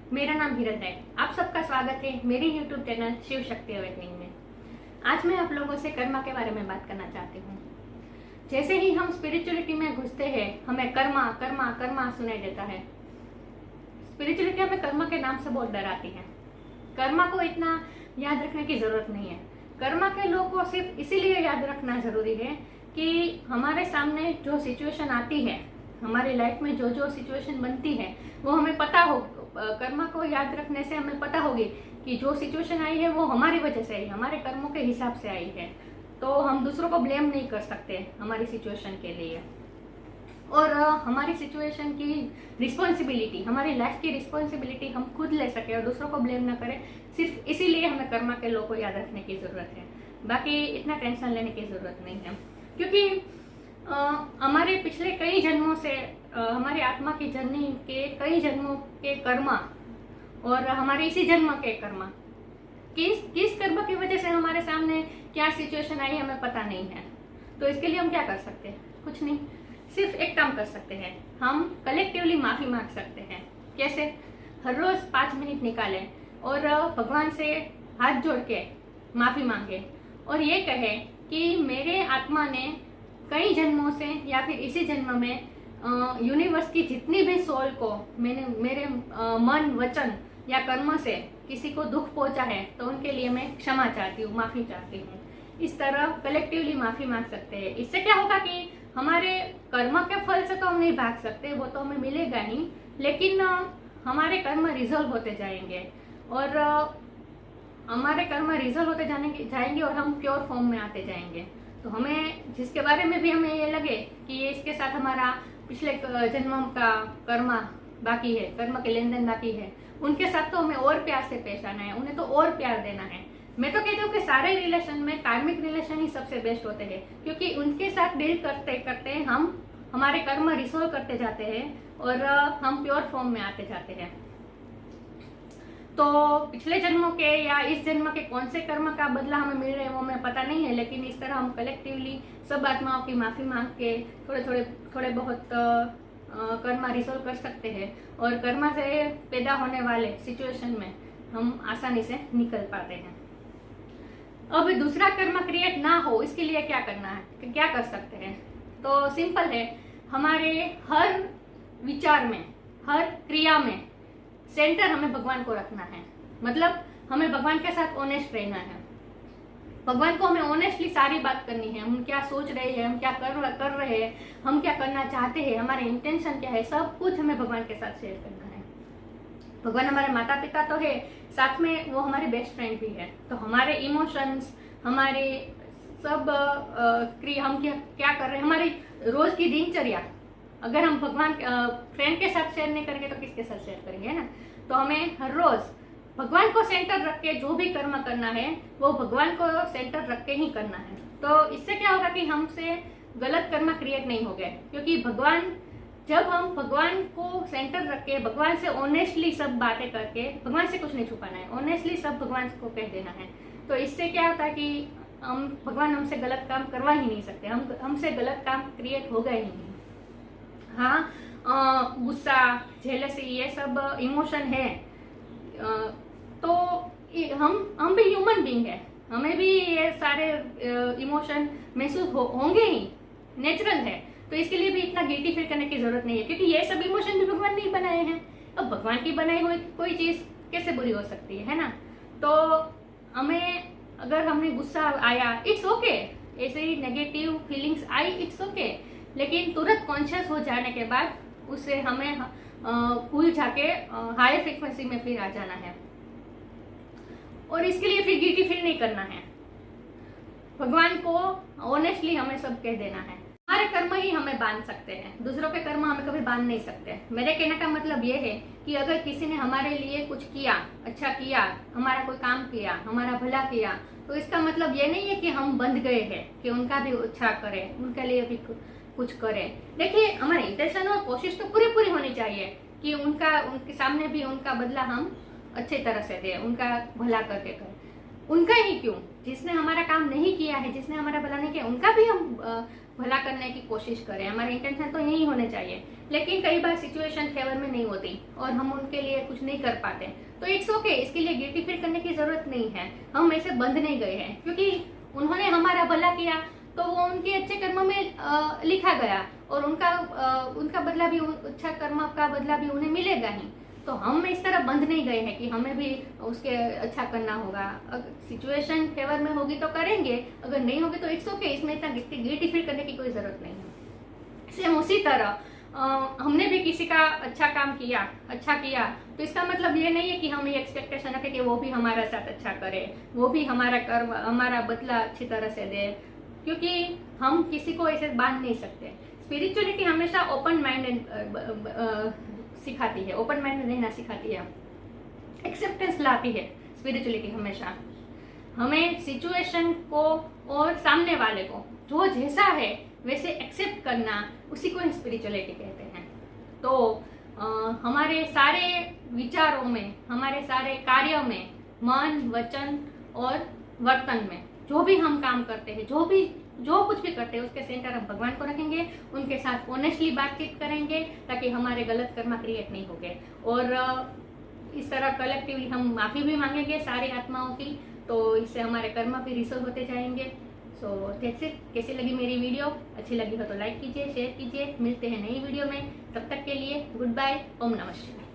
मेरा नाम हिरल है। आप सबका स्वागत है मेरे YouTube channel Shiv Shakti awakening में। आज मैं आप लोगों से कर्मा के बारे में बात करना चाहती हूँ। जैसे ही हम स्पिरिचुअलिटी में घुसते हैं, हमें कर्मा कर्मा कर्मा सुनाई देता है। स्पिरिचुअलिटी हमें कर्मा के नाम से बहुत डराती है। कर्मा को इतना याद रखने की जरूरत नहीं है। कर्मा के लोग को सिर्फ इसीलिए याद रखना जरूरी है कि हमारे सामने जो सिचुएशन आती है, हमारी लाइफ में जो जो सिचुएशन बनती है, वो हमें पता हो। कर्मा को याद रखने से हमें पता होगी कि जो सिचुएशन आई है वो हमारी वजह से आई, हमारे कर्मों के हिसाब से आई है। तो हम दूसरों को ब्लेम नहीं कर सकते हमारी सिचुएशन के लिए। और हमारी सिचुएशन की रिस्पॉन्सिबिलिटी, हमारी लाइफ की रिस्पॉन्सिबिलिटी हम खुद ले सके और दूसरों को ब्लेम ना करें, सिर्फ इसीलिए हमें कर्मा के लोगों को याद रखने की जरूरत है। बाकी इतना टेंशन लेने की जरूरत नहीं है, क्योंकि हमारे पिछले कई जन्मों से हमारी आत्मा की जर्नी के कई जन्मों के कर्मा और हमारे इसी जन्म के कर्मा, किस कर्म की वजह से हमारे सामने क्या सिचुएशन आई हमें पता नहीं है। तो इसके लिए हम क्या कर सकते हैं? कुछ नहीं, सिर्फ एक काम कर सकते हैं, हम कलेक्टिवली माफी मांग सकते हैं। कैसे? हर रोज 5 मिनट निकालें और भगवान से हाथ जोड़ के माफी मांगे और ये कहे कि मेरे आत्मा ने कई जन्मों से या फिर इसी जन्म में यूनिवर्स की जितनी भी सोल को मैंने मेरे मन वचन या कर्म से किसी को दुख पहुंचा है, तो उनके लिए मैं क्षमा चाहती हूँ, माफी चाहती हूँ। इस तरह कलेक्टिवली माफी मांग सकते हैं। इससे क्या होगा कि हमारे कर्म के फल से तो हम नहीं भाग सकते, वो तो हमें मिलेगा ही, लेकिन हमारे कर्म रिजॉल्व होते जाएंगे और हमारे कर्म रिजॉल्व होते जाएंगे और हम प्योर फॉर्म में आते जाएंगे। तो हमें जिसके बारे में भी हमें ये लगे कि ये इसके साथ हमारा पिछले जन्मों का कर्म बाकी है, कर्म के लेन देन बाकी है, उनके साथ तो हमें और प्यार से पेश आना है, उन्हें तो और प्यार देना है। मैं तो कहती हूँ कि सारे रिलेशन में कार्मिक रिलेशन ही सबसे बेस्ट होते हैं, क्योंकि उनके साथ डील करते करते हम हमारे कर्म रिसोल्व करते जाते हैं और हम प्योर फॉर्म में आते जाते हैं। तो पिछले जन्मों के या इस जन्म के कौन से कर्म का बदला हमें मिल रहे हैं वो हमें पता नहीं है, लेकिन इस तरह हम कलेक्टिवली सब आत्माओं की माफी मांग के थोड़े बहुत कर्मा रिसोल्व कर सकते हैं और कर्मा से पैदा होने वाले सिचुएशन में हम आसानी से निकल पाते हैं। अब दूसरा कर्म क्रिएट ना हो, इसके लिए क्या करना है, क्या कर सकते हैं? तो सिंपल है, हमारे हर विचार में, हर क्रिया में सेंटर हमें भगवान को रखना है। मतलब हमें भगवान के साथ ऑनेस्ट रहना है। भगवान को हमें ऑनेस्टली सारी बात करनी है। हम क्या सोच रहे हैं, हम क्या कर रहे हैं, हम क्या करना चाहते हैं, हमारे इंटेंशन क्या है, सब कुछ हमें भगवान के साथ शेयर करना है। भगवान हमारे माता पिता तो है, साथ में वो हमारे बेस्ट फ्रेंड भी है। तो हमारे इमोशंस, हमारे सब हम क्या कर रहे हैं, हमारी रोज की दिनचर्या अगर हम भगवान फ्रेंड के साथ शेयर नहीं करेंगे तो किसके साथ शेयर करेंगे, है ना? तो हमें हर रोज भगवान को सेंटर रख के जो भी कर्म करना है वो भगवान को सेंटर रख के ही करना है। तो इससे क्या होगा कि हमसे गलत कर्म क्रिएट नहीं हो गए, क्योंकि जब हम भगवान को सेंटर रख के भगवान से ऑनेस्टली सब बातें करके, भगवान से कुछ नहीं छुपाना है, ऑनेस्टली सब भगवान को कह देना है, तो इससे क्या होता है कि भगवान हमसे गलत काम करवा ही नहीं सकते, हमसे गलत काम क्रिएट होगा ही नहीं। हाँ, गुस्सा, जेलसी, ये सब इमोशन है, तो हम भी ह्यूमन बीइंग है, हमें भी ये सारे इमोशन महसूस होंगे ही, नेचुरल है। तो इसके लिए भी इतना गिल्टी फील करने की जरूरत नहीं है, क्योंकि ये सब इमोशन भी भगवान नहीं बनाए हैं। अब भगवान की बनाई हुई कोई चीज कैसे बुरी हो सकती है ना? तो हमें, अगर हमने गुस्सा आया, इट्स ओके, ऐसे ही नेगेटिव फीलिंग्स आई, इट्स ओके, लेकिन तुरंत कॉन्शियस हो जाने के बाद उसे हमें भूल जाके हाई फ्रीक्वेंसी में फिर आ जाना है और इसके लिए फिर गिल्टी फील नहीं करना है। भगवान को ऑनेस्टली हमें सब कह देना है। हमारे कर्म ही हमें बांध सकते हैं, दूसरों के कर्म हमें कभी बांध नहीं सकते। मेरे कहने का मतलब ये है कि अगर किसी ने हमारे लिए कुछ किया, अच्छा किया, हमारा कोई काम किया, हमारा भला किया, तो इसका मतलब ये नहीं है कि हम बंध गए हैं कि उनका भी अच्छा करें, उनके लिए भी कुछ करें। देखिए, हमारी इंटेंशन और कोशिश तो पूरी होनी चाहिए कि उनके सामने भी उनका बदला हम अच्छी तरह से दें, उनका भला करके करें। उनका ही क्यों, जिसने हमारा काम नहीं किया है, जिसने हमारा भला नहीं किया, उनका भी हम भला करने की कोशिश करें, हमारे इंटेंशन तो यही होने चाहिए। लेकिन कई बार सिचुएशन फेवर में नहीं होती और हम उनके लिए कुछ नहीं कर पाते, तो इट्स ओके, इसके लिए गिल्टी फील करने की जरूरत नहीं है। हम ऐसे बंध नहीं गए हैं, क्योंकि उन्होंने हमारा भला किया तो वो उनके अच्छे कर्म में लिखा गया और उनका बदला भी, अच्छा कर्म का बदला भी उन्हें मिलेगा ही। तो हम इस तरह बंध नहीं गए हैं कि हमें भी उसके अच्छा करना होगा। अगर सिचुएशन फेवर में होगी तो करेंगे, अगर नहीं होगी तो इट्स ओके, इसमें इतना गिल्टी फील करने की कोई जरूरत नहीं है। सेम उसी तरह हमने भी किसी का अच्छा किया तो इसका मतलब ये नहीं है कि हम ये एक्सपेक्टेशन रखें कि वो भी हमारा साथ अच्छा करे, वो भी हमारा बदला अच्छी तरह से दे, क्योंकि हम किसी को ऐसे बांध नहीं सकते। स्पिरिचुअलिटी हमेशा ओपन माइंडेड सिखाती है, ओपन माइंडेड रहना सिखाती है, एक्सेप्टेंस लाती है। स्पिरिचुअलिटी हमेशा हमें सिचुएशन को और सामने वाले को जो जैसा है वैसे एक्सेप्ट करना, उसी को स्पिरिचुअलिटी कहते हैं। तो हमारे सारे विचारों में, हमारे सारे कार्यों में, मन, वचन और वर्तन में जो भी हम काम करते हैं, जो कुछ भी करते हैं, उसके सेंटर हम भगवान को रखेंगे, उनके साथ ऑनेस्टली बातचीत करेंगे ताकि हमारे गलत कर्म क्रिएट नहीं होंगे। और इस तरह कलेक्टिवली हम माफ़ी भी मांगेंगे सारी आत्माओं की, तो इससे हमारे कर्म भी रिसोल्व होते जाएंगे। So that's it. कैसी लगी मेरी वीडियो? अच्छी लगी हो तो लाइक कीजिए, शेयर कीजिए। मिलते हैं नई वीडियो में, तब तक के लिए गुड बाय। ओम नमः शिवाय।